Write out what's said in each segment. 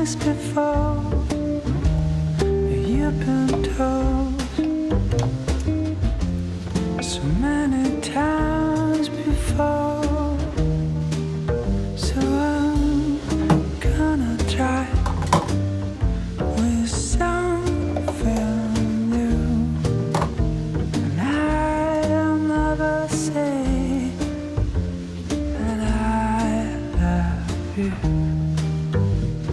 times before you've been told, so many times before. So I'm gonna try with something new, and I'll never say that I love you.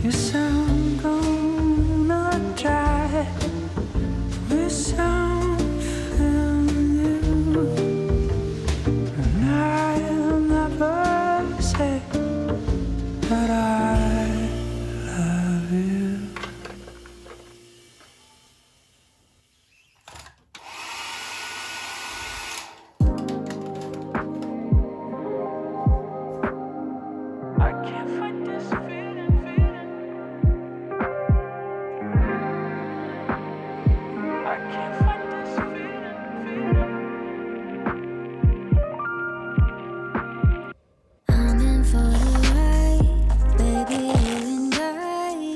Yes, I'm gonna try with something new, and I'll never say that I love you. I can't fight this feeling. I can't fight this feeling. I'm in for the ride, baby. You and I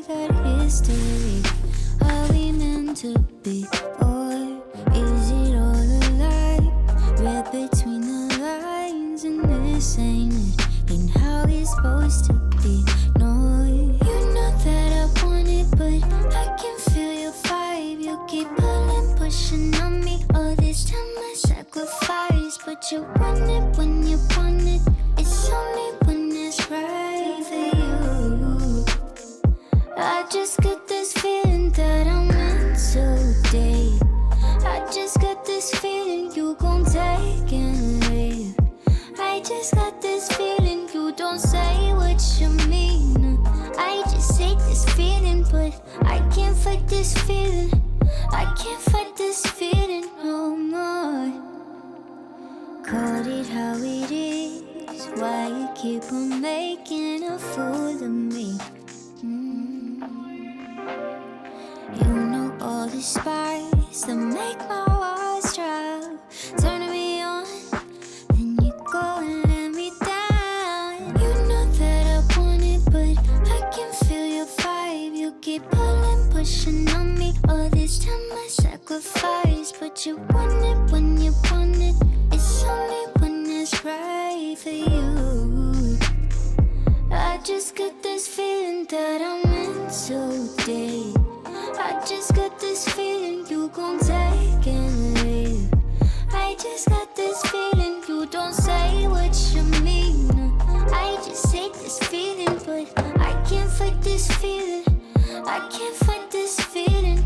got history. Are we meant to be, or is it all a lie? Read between the lines, and this ain't it. Ain't how it's supposed to be. No, you know that I want it, but I can feel your vibe. You keep pulling, pushing on me. All this time I sacrifice, but you want it when you want it. It's only when it's right for you. I just got this feeling that I'm meant to date. I just got this feeling you gon' take and leave. I just got this feeling you don't say what you mean. I just hate this feeling, but I can't fight this feeling. I can't fight this feeling no more. Call it how it is. Why you keep on making a fool of me? You know all the spice that make my walls drop. Turning me on, then you go and let me down. You know that I want it, but I can feel your vibe. You keep pulling, pushing on me. All this time I sacrifice, but you want it when you want it. It's only when it's right for you. I just got this feeling that I'm meant to date. I just got this feeling you gon' take and leave. I just got this feeling you don't say what you mean. I just hate this feeling, but I can't fight this feeling. I can't fight this feeling